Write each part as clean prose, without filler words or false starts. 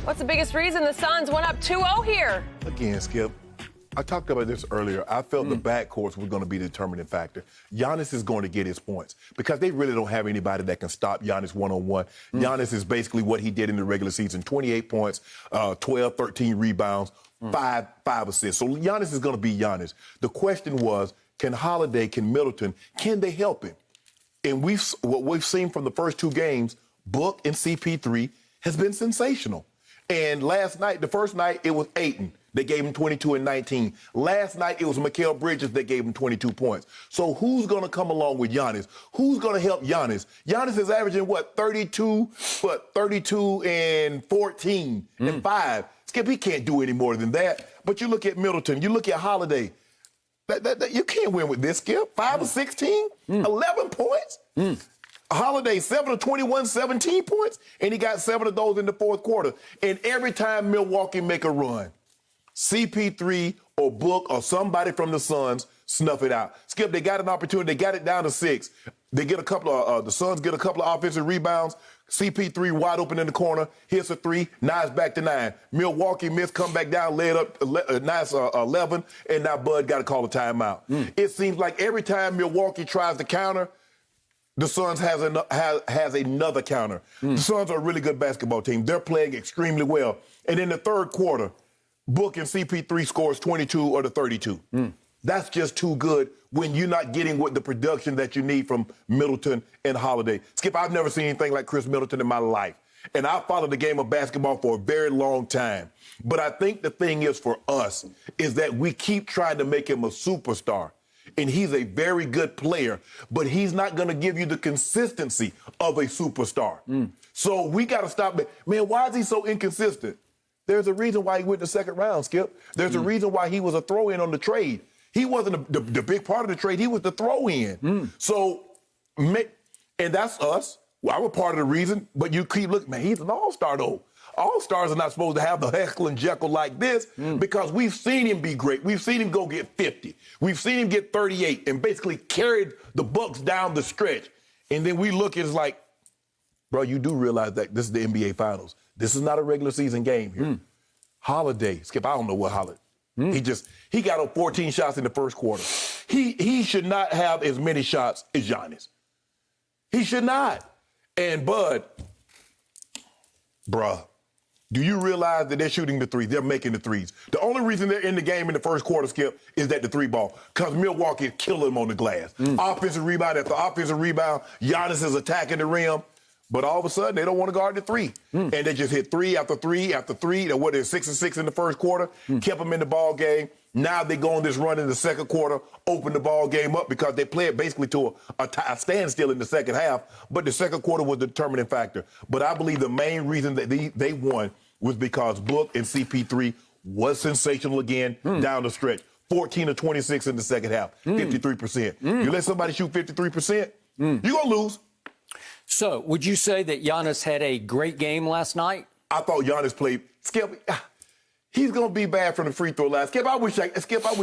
What's the biggest reason the Suns went up 2-0 here? Again, Skip, I talked about this earlier. I felt the backcourts was going to be the determining factor. Giannis is going to get his points because they really don't have anybody that can stop Giannis one-on-one. Giannis is basically what he did in the regular season, 28 points, 12, 13 rebounds, five assists. So Giannis is going to be Giannis. The question was, can Holiday, can Middleton, can they help him? And what we've seen from the first two games, Book and CP3, has been sensational. And last night, the first night, it was Ayton. They gave him 22 and 19. Last night, it was Mikal Bridges that gave him 22 points. So who's going to come along with Giannis? Who's going to help Giannis? Giannis is averaging, 32 and 14 and 5. Skip, he can't do any more than that. But you look at Middleton, you look at Holiday. You can't win with this, Skip. 5 of 16, 11 points. Holiday, 7 of 21, 17 points, and he got 7 of those in the fourth quarter. And every time Milwaukee make a run, CP3 or Book or somebody from the Suns snuff it out. Skip, they got an opportunity. They got it down to 6. They get a couple of, the Suns get a couple of offensive rebounds. CP3 wide open in the corner, hits a 3, now it's back to 9. Milwaukee missed, come back down, led up a nice 11, and now Bud got to call a timeout. It seems like every time Milwaukee tries to counter, the Suns has another counter. The Suns are a really good basketball team. They're playing extremely well. And in the third quarter, Book and CP3 scores 22 or the 32. That's just too good when you're not getting what the production that you need from Middleton and Holiday. Skip, I've never seen anything like Chris Middleton in my life. And I followed the game of basketball for a very long time. But I think the thing is for us is that we keep trying to make him a superstar. And he's a very good player, but he's not going to give you the consistency of a superstar. So we got to stop it. Man, why is he so inconsistent? There's a reason why he went the second round, Skip. There's a reason why he was a throw-in on the trade. He wasn't the big part of the trade. He was the throw-in. So, and that's us. Well, I was part of the reason, but you keep looking, man, he's an all-star, though. All-stars are not supposed to have the heckle and jekyll like this because we've seen him be great. We've seen him go get 50. We've seen him get 38 and basically carried the Bucks down the stretch. And then we look, it's like, bro, you do realize that this is the NBA Finals. This is not a regular season game here. Holiday, Skip, I don't know what Holiday. He got 14 shots in the first quarter. He should not have as many shots as Giannis. He should not. And Bud, bruh, do you realize that they're shooting the threes? They're making the threes. The only reason they're in the game in the first quarter, Skip, is that the three ball, because Milwaukee is killing them on the glass. Offensive rebound after offensive rebound. Giannis is attacking the rim. But all of a sudden, they don't want to guard the three. And they just hit 3 after 3 after 3. They're 6 and 6 in the first quarter, kept them in the ball game. Now they go on this run in the second quarter, open the ball game up because they play it basically to a standstill in the second half. But the second quarter was the determining factor. But I believe the main reason that they won was because Book and CP3 was sensational again down the stretch. 14 of 26 in the second half, 53%. You let somebody shoot 53%, you're going to lose. So, would you say that Giannis had a great game last night? I thought Giannis played. Skip, he's going to be bad from the free throw line. Skip, I wish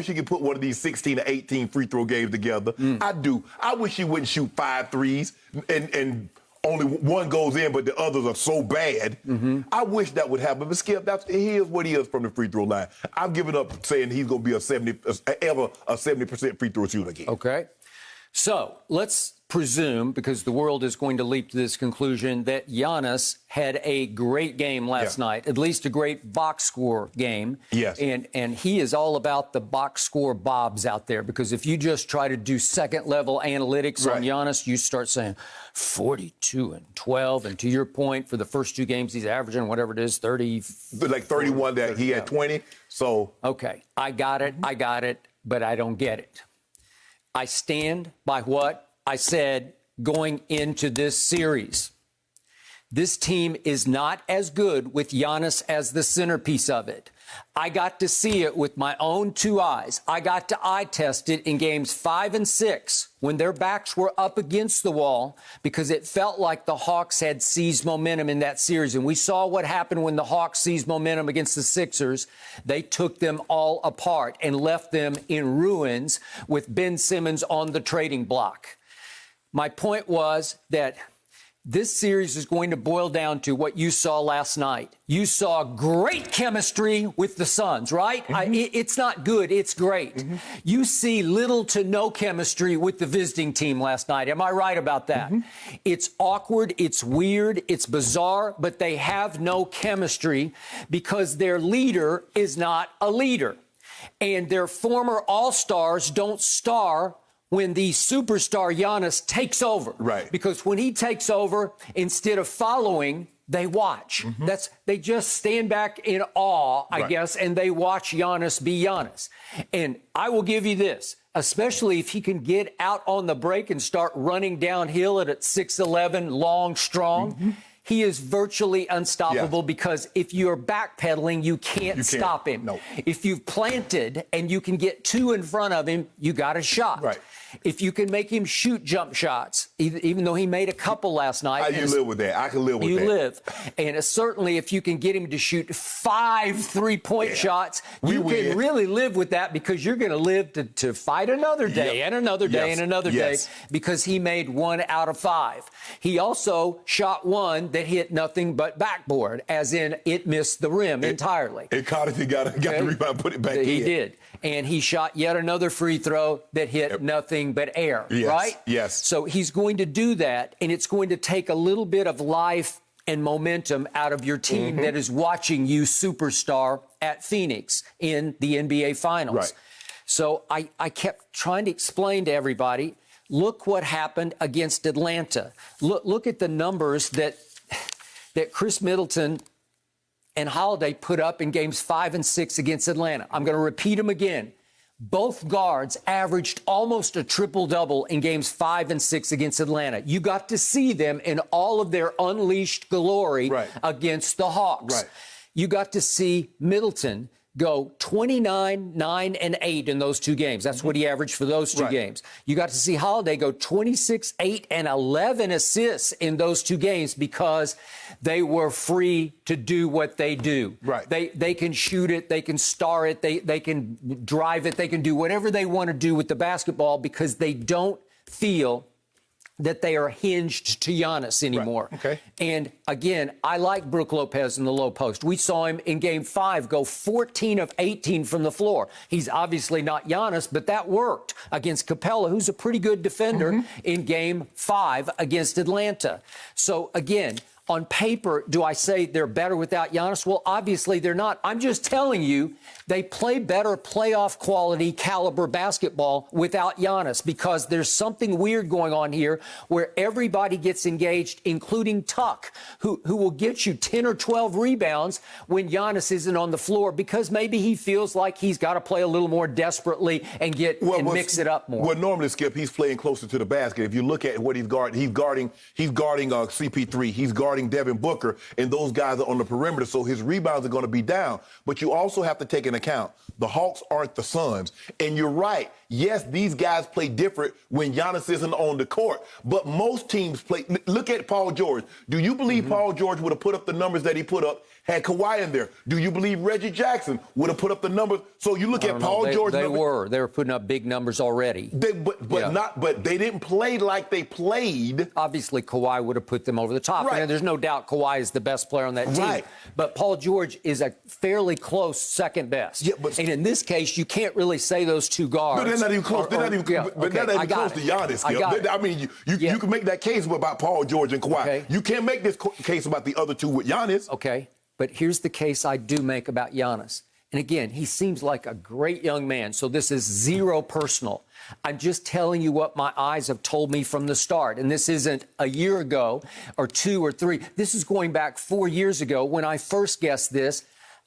he could put one of these 16 to 18 free throw games together. I do. I wish he wouldn't shoot 5 threes and only one goes in, but the others are so bad. I wish that would happen. But Skip, he is what he is from the free throw line. I've given up saying he's going to be a 70% free throw shooter again. Okay. So let's presume, because the world is going to leap to this conclusion, that Giannis had a great game last night, at least a great box score game. Yes. And he is all about the box score bobs out there, because if you just try to do second-level analytics on Giannis, you start saying 42 and 12. And to your point, for the first two games, he's averaging whatever it is, 30. Like 31 that he had 20. So. Okay. I got it, but I don't get it. I stand by what I said going into this series. This team is not as good with Giannis as the centerpiece of it. I got to see it with my own 2 eyes. I got to eye test it in games 5 and 6 when their backs were up against the wall, because it felt like the Hawks had seized momentum in that series. And we saw what happened when the Hawks seized momentum against the Sixers. They took them all apart and left them in ruins with Ben Simmons on the trading block. My point was that This series is going to boil down to what you saw last night. You saw great chemistry with the Suns, right? It's not good, it's great. You see little to no chemistry with the visiting team last night. Am I right about that? It's awkward, it's weird, it's bizarre, but they have no chemistry because their leader is not a leader. And their former All-Stars don't star when the superstar Giannis takes over. Right. Because when he takes over, instead of following, they watch. They just stand back in awe, I guess, and they watch Giannis be Giannis. And I will give you this, especially if he can get out on the break and start running downhill at 6'11", long, strong. He is virtually unstoppable because if you're backpedaling, you can't stop him. No. If you've planted and you can get two in front of him, you got a shot. Right. If you can make him shoot jump shots, even though he made a couple last night. You live with that. I can live with that. You live. And certainly if you can get him to shoot 5 3-point shots, you can really live with that because you're going to live to fight another day and another day and another day because he made 1 out of 5. He also shot one that hit nothing but backboard, as in it missed the rim entirely. And Carter got the rebound, put it back in. He did. And he shot yet another free throw that hit nothing but air, right? Yes. So he's going to do that, and it's going to take a little bit of life and momentum out of your team that is watching you superstar at Phoenix in the NBA Finals. Right. So I kept trying to explain to everybody, look what happened against Atlanta. Look at the numbers that Chris Middleton and Holiday put up in games 5 and 6 against Atlanta. I'm going to repeat them again. Both guards averaged almost a triple-double in games 5 and 6 against Atlanta. You got to see them in all of their unleashed glory against the Hawks. Right. You got to see Middleton go 29, 9, and 8 in those 2 games. That's what he averaged for those 2 games. You got to see Holiday go 26, 8, and 11 assists in those 2 games because they were free to do what they do. Right. They can shoot it, they can star it, they can drive it, they can do whatever they want to do with the basketball because they don't feel that they are hinged to Giannis anymore. Right. Okay. And again, I like Brook Lopez in the low post. We saw him in game 5 go 14 of 18 from the floor. He's obviously not Giannis, but that worked against Capella, who's a pretty good defender in game 5 against Atlanta. So again, on paper, do I say they're better without Giannis? Well, obviously they're not. I'm just telling you they play better playoff quality caliber basketball without Giannis because there's something weird going on here where everybody gets engaged, including Tuck, who will get you 10 or 12 rebounds when Giannis isn't on the floor because maybe he feels like he's got to play a little more desperately and mix it up more. Well, normally, Skip, he's playing closer to the basket. If you look at what he's guarding CP3, he's guarding Devin Booker, and those guys are on the perimeter, so his rebounds are going to be down. But you also have to take into account the Hawks aren't the Suns. And you're right. Yes, these guys play different when Giannis isn't on the court. But most teams play. Look at Paul George. Do you believe Paul George would have put up the numbers that he put up had Kawhi in there? Do you believe Reggie Jackson would have put up the numbers? So you look at Paul George. They were putting up big numbers already. But they didn't play like they played. Obviously, Kawhi would have put them over the top. Right. And there's no doubt Kawhi is the best player on that team. Right. But Paul George is a fairly close second best. Yeah, and in this case, you can't really say those 2 guards. No, they're not even close. They're not even close to Giannis. Skip. I mean, you can make that case about Paul George and Kawhi. Okay. You can't make this case about the other 2 with Giannis. Okay. But here's the case I do make about Giannis. And again, he seems like a great young man, so this is zero personal. I'm just telling you what my eyes have told me from the start. And this isn't a year ago or 2 or 3. This is going back 4 years ago when I first guessed this.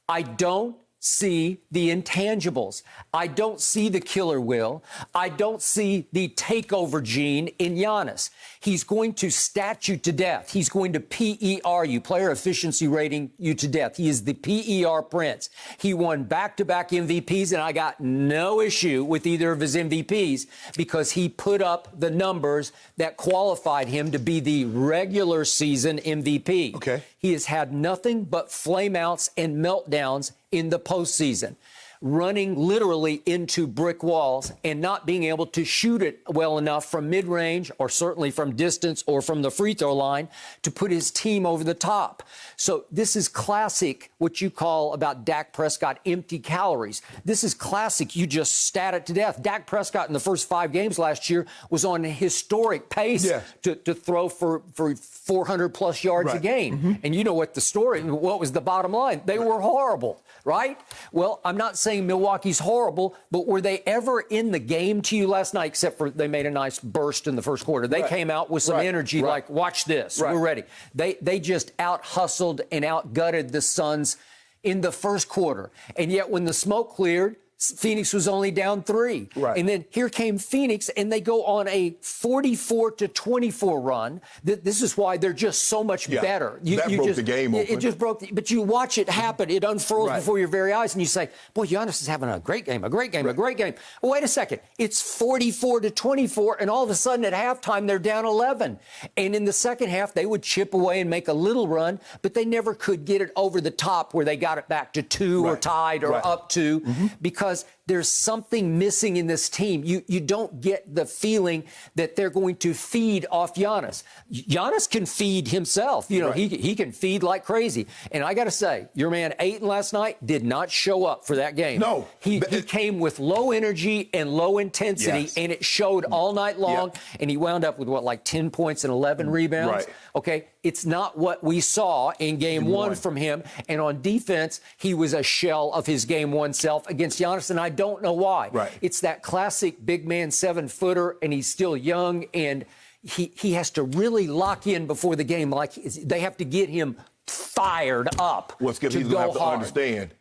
I don't see the intangibles. I don't see the killer will. I don't see the takeover gene in Giannis. He's going to stat you to death. He's going to PER you, player efficiency rating you to death. He is the PER prince. He won back-to-back MVPs, and I got no issue with either of his MVPs because he put up the numbers that qualified him to be the regular season MVP. Okay. He has had nothing but flameouts and meltdowns in the postseason. running literally into brick walls and not being able to shoot it well enough from mid-range or certainly from distance or from the free throw line to put his team over the top. So this is classic, what you call about Dak Prescott, empty calories. This is classic. You just stat it to death. Dak Prescott in the first 5 games last year was on a historic pace to throw for 400-plus yards a game. And you know what the story, what was the bottom line? They were horrible, right? Well, I'm not saying Milwaukee's horrible, but were they ever in the game to you last night, except for they made a nice burst in the first quarter? They came out with some energy like, watch this, we're ready. They just out-hustled and out-gutted the Suns in the first quarter. And yet when the smoke cleared, Phoenix was only down 3. And then here came Phoenix, and they go on a 44-24 run. This is why they're just so much better. That broke the game open. It just broke. But you watch it happen. It unfurls before your very eyes, and you say, boy, Giannis is having a great game, a great game, a great game. Well, wait a second. It's 44-24, and all of a sudden at halftime, they're down 11. And in the second half, they would chip away and make a little run, but they never could get it over the top where they got it back to 2 or tied or up 2 because there's something missing in this team. You don't get the feeling that they're going to feed off Giannis. Giannis can feed himself. You know, he can feed like crazy. And I got to say, your man Ayton last night did not show up for that game. No. He came with low energy and low intensity, and it showed all night long. And he wound up with, like 10 points and 11 rebounds? Okay, it's not what we saw in Game 1 from him. And on defense, he was a shell of his Game 1 self against Giannis, and I don't know why. It's that classic big man 7-footer, and he's still young, and he has to really lock in before the game. Like they have to get him fired up. Well, Skip, he's going to have to understand.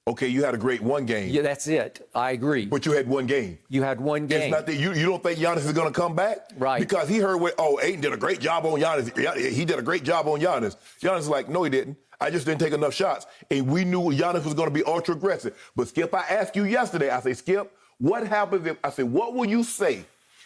Okay, you had a great 1 game. Yeah, that's it. I agree. But you had 1 game. You had 1 game. It's not that you don't think Giannis is going to come back? Because he heard, Ayton did a great job on Giannis. He did a great job on Giannis. Giannis is like, no, he didn't. I just didn't take enough shots. And we knew Giannis was going to be ultra aggressive. But Skip, I asked you yesterday, I say, Skip, what happens if, I said, what will you say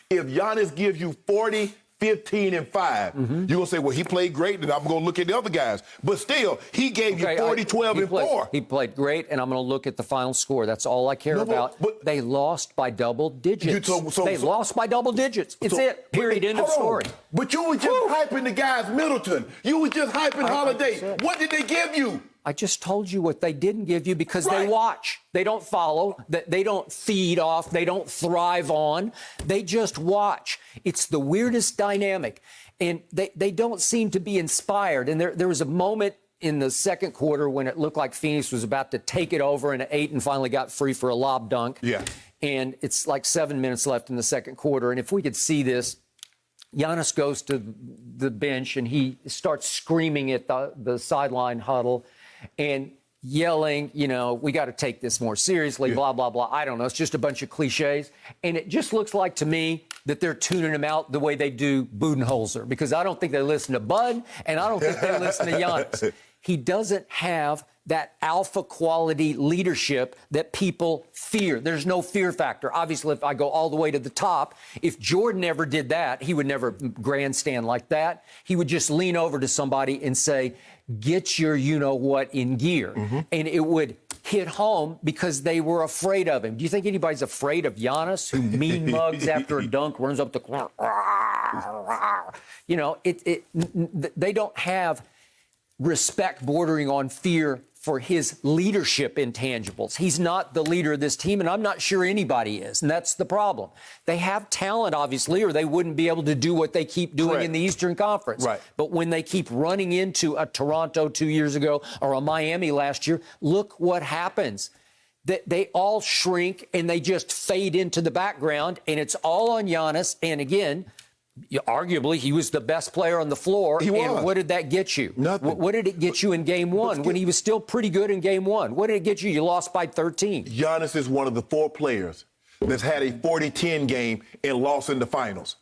if Giannis gives you 40, 15, and 5? You're going to say, well, he played great, and I'm going to look at the other guys. But still, he gave you 40, 12, and 4. He played great, and I'm going to look at the final score. That's all I care about. But they lost by double digits. They lost by double digits. It's it. Period. End of story. But you were just hyping the guys, Middleton. You were just hyping Holiday. What did they give you? I just told you what they didn't give you because they watch. They don't follow. They don't feed off. They don't thrive on. They just watch. It's the weirdest dynamic. And they don't seem to be inspired. And there was a moment in the second quarter when it looked like Phoenix was about to take it over, and Ayton finally got free for a lob dunk. And it's like 7 minutes left in the second quarter. And if we could see this, Giannis goes to the bench, and he starts screaming at the sideline huddle and yelling, we got to take this more seriously, blah, blah, blah. I don't know. It's just a bunch of cliches. And it just looks like to me that they're tuning him out the way they do Budenholzer, because I don't think they listen to Bud, and I don't think they listen to Giannis. He doesn't have that alpha quality leadership that people fear. There's no fear factor. Obviously, if I go all the way to the top, if Jordan ever did that, he would never grandstand like that. He would just lean over to somebody and say, get your you-know-what in gear. And it would hit home because they were afraid of him. Do you think anybody's afraid of Giannis, who mean mugs after a dunk, runs up the corner? They don't have respect bordering on fear for his leadership intangibles. He's not the leader of this team, and I'm not sure anybody is, and that's the problem. They have talent, obviously, or they wouldn't be able to do what they keep doing in the Eastern Conference. But when they keep running into a Toronto 2 years ago or a Miami last year, look what happens. They all shrink, and they just fade into the background, and it's all on Giannis. And again, arguably, he was the best player on the floor. And what did that get you? Nothing. What did it get you in Game 1 when he was still pretty good in Game 1? What did it get you? You lost by 13. Giannis is one of the 4 players that's had a 40-10 game and lost in the finals.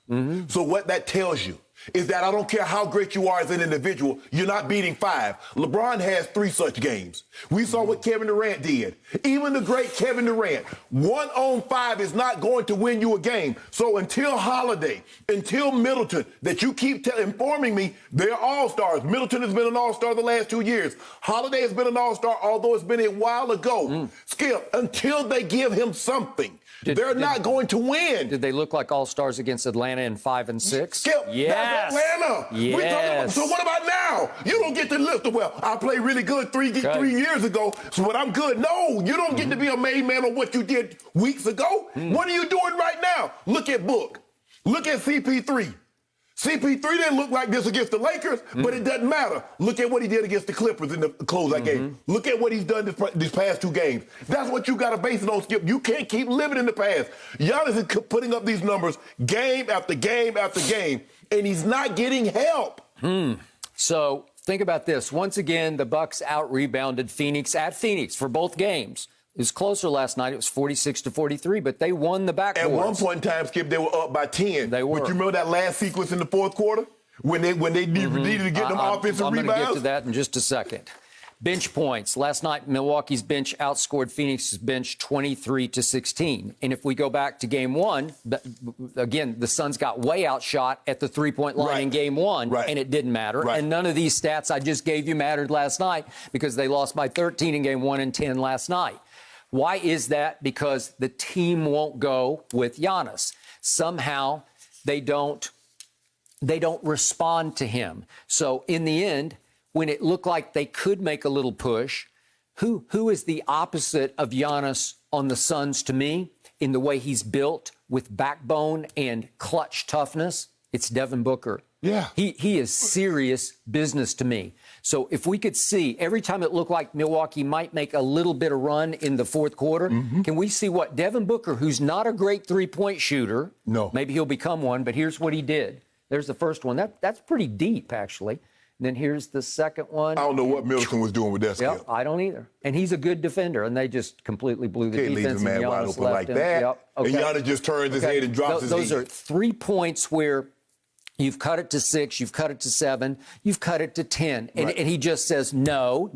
So what that tells you, is that I don't care how great you are as an individual, you're not beating 5. LeBron has 3 such games. We saw what Kevin Durant did. Even the great Kevin Durant, 1-on-5 is not going to win you a game. So until Holiday, until Middleton, that you keep informing me, they're all-stars. Middleton has been an all-star the last 2 years. Holiday has been an all-star, although it's been a while ago. Skip, until they give him something, they're not going to win. Did they look like all-stars against Atlanta in 5 and 6? Skip, yes. that's Atlanta. Yes. So what about now? You don't get to lift the well. I played really good three years ago, so when I'm good. No, you don't get to be a made man on what you did weeks ago. What are you doing right now? Look at Book. Look at CP3. CP3 didn't look like this against the Lakers, but it doesn't matter. Look at what he did against the Clippers in the closeout game. Look at what he's done these past 2 games. That's what you got to base it on, Skip. You can't keep living in the past. Giannis is putting up these numbers game after game after game, and he's not getting help. So think about this. Once again, the Bucks out-rebounded Phoenix at Phoenix for both games. It was closer last night. It was 46-43, but they won the backcourt. At one point in time, Skip, they were up by 10. They were. But you remember that last sequence in the fourth quarter when they needed to get them offensive I'm rebounds? going to get to that in just a second. Bench points. Last night, Milwaukee's bench outscored Phoenix's bench 23-16. And if we go back to game 1, again, the Suns got way outshot at the three-point line in game 1, and it didn't matter. And none of these stats I just gave you mattered last night because they lost by 13 in game 1 and 10 last night. Why is that? Because the team won't go with Giannis. Somehow they don't respond to him. So in the end, when it looked like they could make a little push, who is the opposite of Giannis on the Suns to me in the way he's built with backbone and clutch toughness? It's Devin Booker. Yeah. He is serious business to me. So if we could see every time it looked like Milwaukee might make a little bit of run in the fourth quarter, can we see what Devin Booker, who's not a great three-point shooter, maybe he'll become one, but here's what he did. There's the first one. That's pretty deep, actually. And then here's the second one. I don't know what Middleton was doing with that skill. Yep, I don't either. And he's a good defender, and they just completely blew the defense. Can't leave the man wide open like that. And Giannis just turns his head and drops his head. Those are 3 points where you've cut it to 6, you've cut it to 7, you've cut it to 10. And he just says no,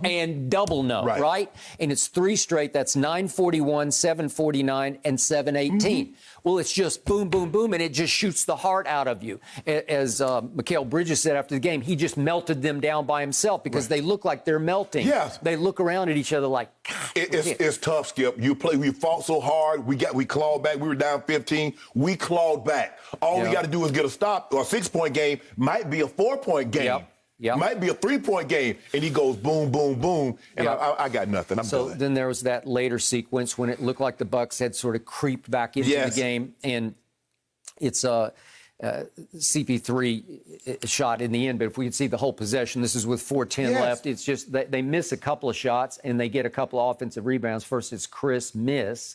and double no, right? And it's 3 straight. That's 941, 749, and 718. Well, it's just boom, boom, boom, and it just shoots the heart out of you. As Mikal Bridges said after the game, he just melted them down by himself because they look like they're melting. Yes. They look around at each other like, it's tough, Skip. We fought so hard. We clawed back. We were down 15. We clawed back. All we got to do is get a stop. Or a 6-point game might be a 4-point game. Might be a 3-point game. And he goes boom, boom, boom. And I got nothing. I'm done. Then there was that later sequence when it looked like the Bucks had sort of creeped back into the game. And it's CP3 shot in the end. But if we could see the whole possession, this is with 4:10 left. It's just that they miss a couple of shots and they get a couple of offensive rebounds. First, it's Chris miss.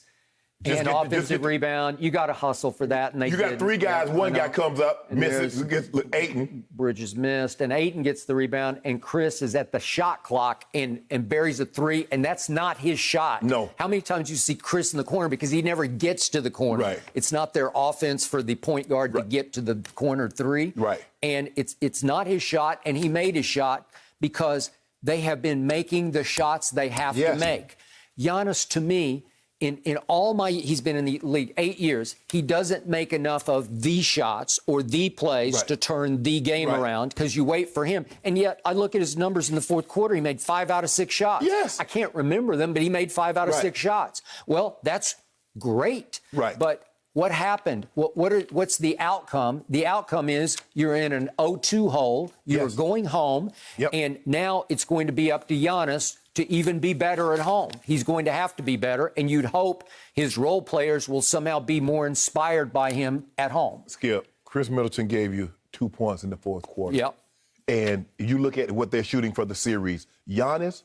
And offensive rebound, you got to hustle for that. And you got 3 guys. One guy comes up, misses, gets Ayton. Bridges missed, and Ayton gets the rebound, and Chris is at the shot clock and buries a 3, and that's not his shot. No. How many times you see Chris in the corner because he never gets to the corner? It's not their offense for the point guard to get to the corner 3. And it's not his shot, and he made his shot because they have been making the shots they have to make. Giannis, to me, in all he's been in the league 8 years, he doesn't make enough of the shots or the plays to turn the game around because you wait for him. And yet I look at his numbers in the fourth quarter. He made 5 out of 6 shots. I can't remember them, but he made 5 out of 6 shots. Well, that's great. But what happened? What's the outcome? The outcome is you're in an 0-2 hole. You're going home. And now it's going to be up to Giannis to even be better at home. He's going to have to be better, and you'd hope his role players will somehow be more inspired by him at home. Skip, Chris Middleton gave you 2 points in the fourth quarter. And you look at what they're shooting for the series. Giannis,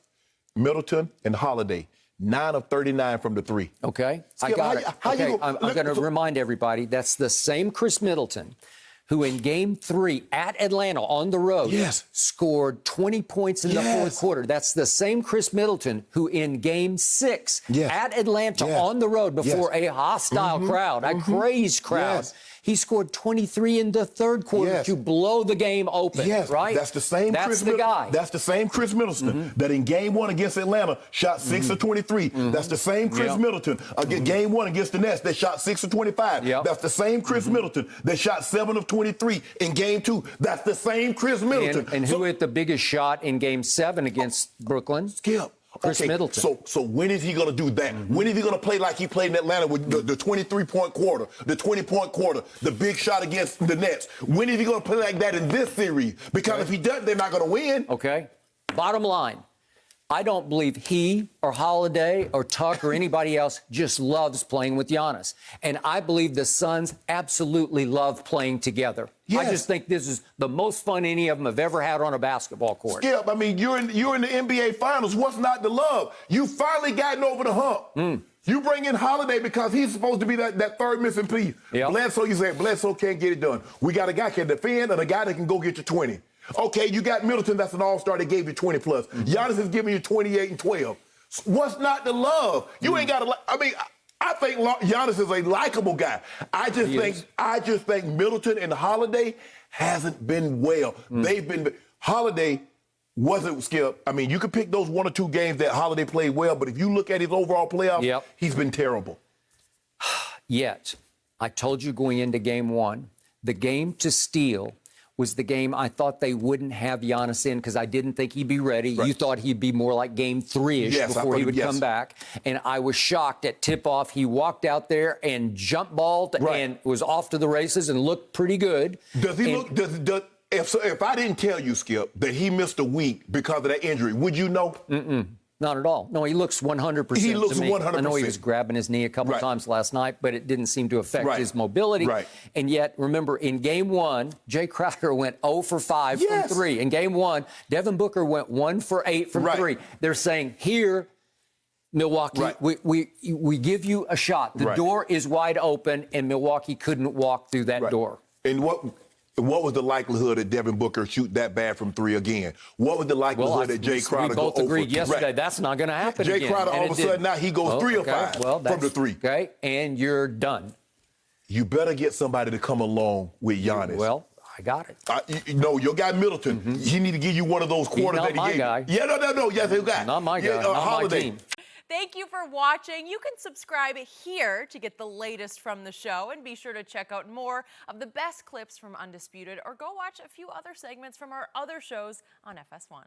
Middleton, and Holiday, 9 of 39 from the 3. Okay, Skip, I got it. I'm going to remind everybody, that's the same Chris Middleton who in Game 3 at Atlanta on the road scored 20 points in the fourth quarter. That's the same Chris Middleton who in Game 6 at Atlanta on the road before a hostile crowd, a crazed crowd, He scored 23 in the third quarter Yes. to blow the game open. Yes, right? That's the same. That's the guy. That's the same Chris Middleton that in Game 1 against Atlanta shot 6 of 23. That's the same Chris Middleton against Game 1 against the Nets that shot 6 of 25. That's the same Chris Middleton that shot 7 of 23 in Game 2. That's the same Chris Middleton. And who hit the biggest shot in Game 7 against Brooklyn? Skip. Chris Middleton. So when is he going to do that? When is he going to play like he played in Atlanta with the 23-point quarter, the 20-point quarter, the big shot against the Nets? When is he going to play like that in this series? Because if he doesn't, they're not going to win. Okay. Bottom line, I don't believe he or Holiday or Tuck or anybody else just loves playing with Giannis. And I believe the Suns absolutely love playing together. Yes. I just think this is the most fun any of them have ever had on a basketball court. Skip, I mean, you're in the NBA Finals. What's not to love? You finally gotten over the hump. You bring in Holiday because he's supposed to be that third missing piece. Yep. Bledsoe, you say, Bledsoe can't get it done. We got a guy can defend and a guy that can go get you 20. Okay, you got Middleton, that's an all-star that gave you 20 plus. Giannis is giving you 28 and 12. What's not to love? You ain't got to. I mean, I think Giannis is a likable guy. I just think Middleton and Holiday hasn't been well. They've been. Holiday wasn't, Skip. I mean, you could pick those 1 or 2 games that Holiday played well, but if you look at his overall playoffs, he's been terrible. Yet, I told you going into Game 1, the game to steal was the game I thought they wouldn't have Giannis in because I didn't think he'd be ready. Right. You thought he'd be more like Game 3-ish before he would come back. And I was shocked at tip-off. He walked out there and jump balled and was off to the races and looked pretty good. Does he look? If I didn't tell you, Skip, that he missed a week because of that injury, would you know? Not at all. No, he looks 100%. He looks to me. 100%. I know he was grabbing his knee a couple of times last night, but it didn't seem to affect his mobility. And yet, remember, in Game 1, Jay Crowder went 0 for 5 from 3. In Game 1, Devin Booker went 1 for 8 from 3. They're saying, here, Milwaukee, we give you a shot. The door is wide open, and Milwaukee couldn't walk through that door. And what was the likelihood that Devin Booker shoot that bad from 3 again? What was the likelihood that Jay Crowder go 0 for 3? We both agreed yesterday that's not going to happen again. Jay Crowder, all of a sudden, now he goes 3 or 5 from the 3. Okay, and you're done. You better get somebody to come along with Giannis. Well, I got it. No, your guy Middleton, he need to give you one of those quarters that he gave guy. you. Yeah, no. Yes, he got. Not my guy. Not Holiday. my team. Thank you for watching. You can subscribe here to get the latest from the show, and be sure to check out more of the best clips from Undisputed, or go watch a few other segments from our other shows on FS1.